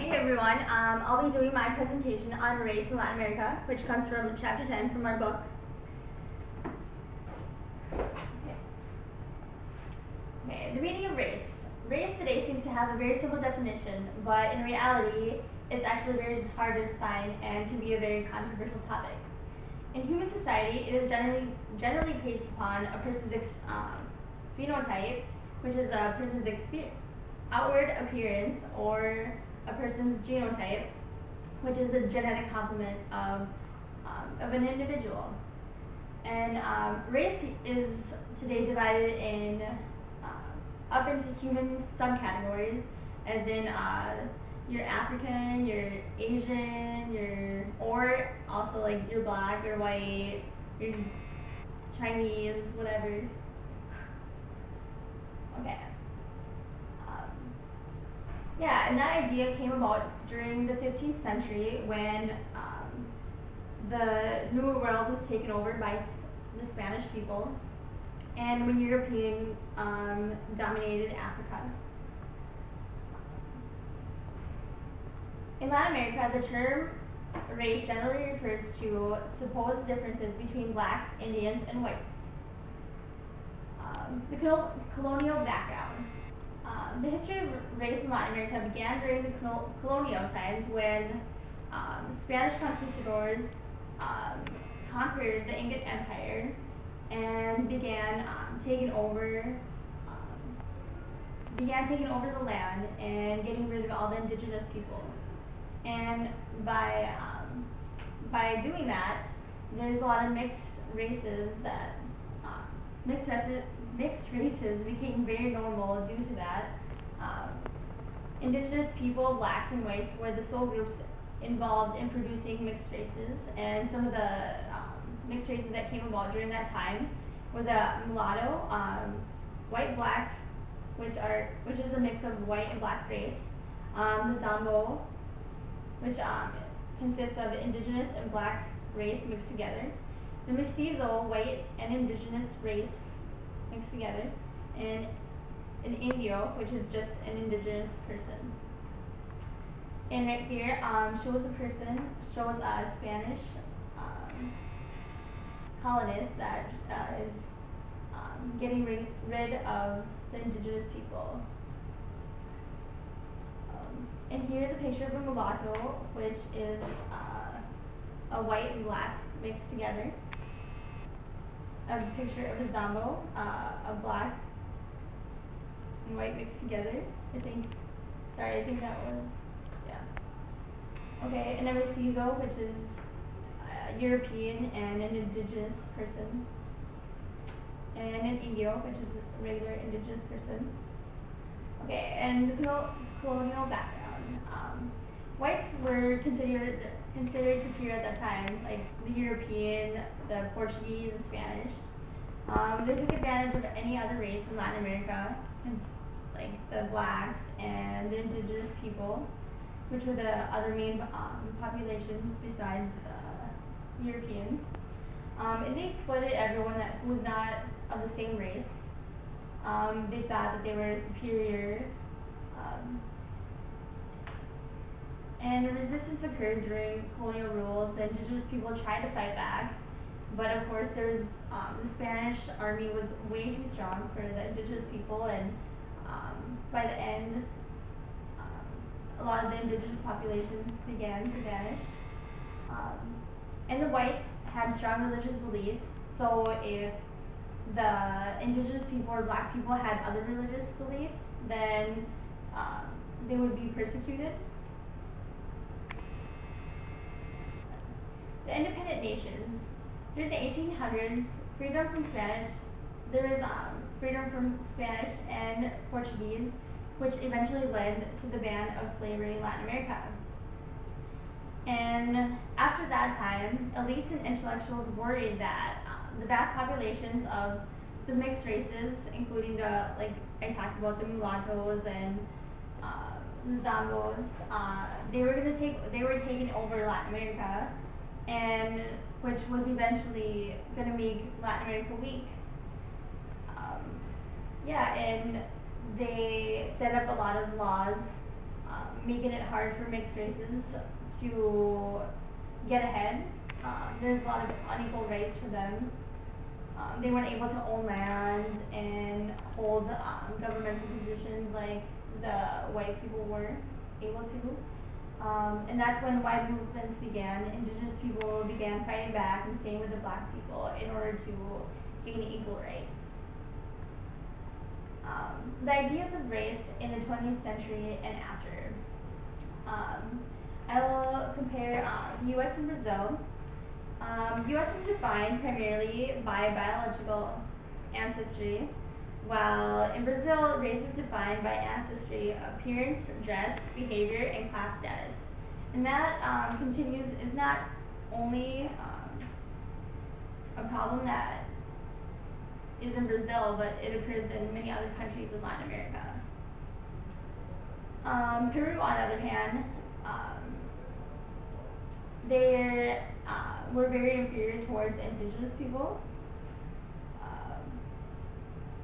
Hey everyone, I'll be doing my presentation on race in Latin America, which comes from chapter 10 from our book. Okay, the meaning of race. Race today seems to have a very simple definition, but in reality, it's actually very hard to define and can be a very controversial topic. In human society, it is generally based upon a person's phenotype, which is a person's outward appearance, or a person's genotype, which is a genetic complement of an individual. And race is today divided in up into human subcategories, as in you're African, you're Asian, or also like you're black, you're white, you're Chinese, whatever. Okay. Yeah, and that idea came about during the 15th century when the New World was taken over by the Spanish people, and when European dominated Africa. In Latin America, the term race generally refers to supposed differences between blacks, Indians, and whites. The colonial background. The history of race in Latin America began during the colonial times when Spanish conquistadors conquered the Inca Empire and began taking over the land and getting rid of all the indigenous people. And by doing that, there's a lot of mixed races that mixed races became very normal due to that. Indigenous people, blacks and whites, were the sole groups involved in producing mixed races, and some of the mixed races that came about during that time were the mulatto, white black, which is a mix of white and black race, the Zambo, which consists of indigenous and black race mixed together, the mestizo, white and indigenous race mixed together, and an Indio, which is just an indigenous person. And right here shows a Spanish colonist that is getting rid of the indigenous people. And here's a picture of a mulatto, which is a white and black mixed together. A picture of a Zambo, a black and white mixed together. I think that was, yeah. Okay, and a mestizo, which is European and an indigenous person. And an Indio, which is a regular indigenous person. Okay, and the colonial background. Whites were considered superior at that time, like the European, the Portuguese, and Spanish. They took advantage of any other race in Latin America, like the blacks and the indigenous people, which were the other main populations besides Europeans. And they exploited everyone who was not of the same race. They thought that they were superior. And resistance occurred during colonial rule. The indigenous people tried to fight back, but of course the Spanish army was way too strong for the indigenous people, and by the end, a lot of the indigenous populations began to vanish. And the whites had strong religious beliefs, so if the indigenous people or black people had other religious beliefs, then they would be persecuted. The independent nations. During the 1800s, freedom from Spanish, there was freedom from Spanish and Portuguese, which eventually led to the ban of slavery in Latin America. And after that time, elites and intellectuals worried that the vast populations of the mixed races, including like I talked about, the mulattoes and the Zambos, they were taking over Latin America, and which was eventually going to make Latin America weak. Yeah, and they set up a lot of laws making it hard for mixed races to get ahead. There's a lot of unequal rights for them. They weren't able to own land and hold governmental positions like the white people were able to. And that's when white movements began. Indigenous people began fighting back, and same with the black people, in order to gain equal rights. The ideas of race in the 20th century and after. I will compare U.S. and Brazil. U.S. is defined primarily by biological ancestry, while in Brazil, race is defined by ancestry, appearance, dress, behavior, and class status. And that continues is not only a problem that is in Brazil, but it occurs in many other countries in Latin America. Peru, on the other hand, they were very inferior towards indigenous people.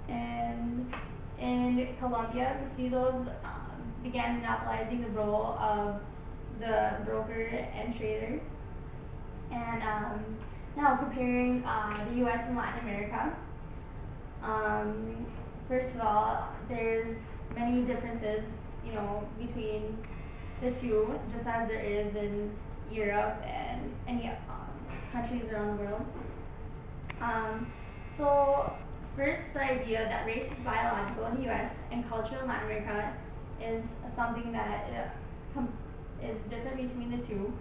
And in Colombia, mestizos began monopolizing the role of the broker and trader. And now comparing the U.S. and Latin America, um, first of all, there's many differences, between the two, just as there is in Europe and any countries around the world. So first, the idea that race is biological in the U.S. and cultural in Latin America is something that is different between the two.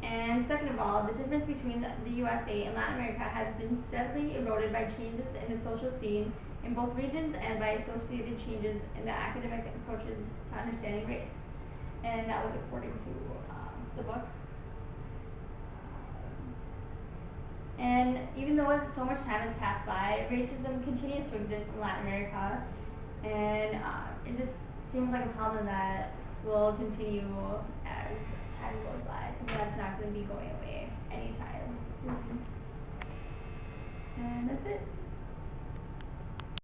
And second of all, the difference between the USA and Latin America has been steadily eroded by changes in the social scene in both regions and by associated changes in the academic approaches to understanding race. And that was according to the book. And even though so much time has passed by, racism continues to exist in Latin America, and it just seems like a problem that will continue as time goes by. Something that's not going to be going away anytime soon. And that's it.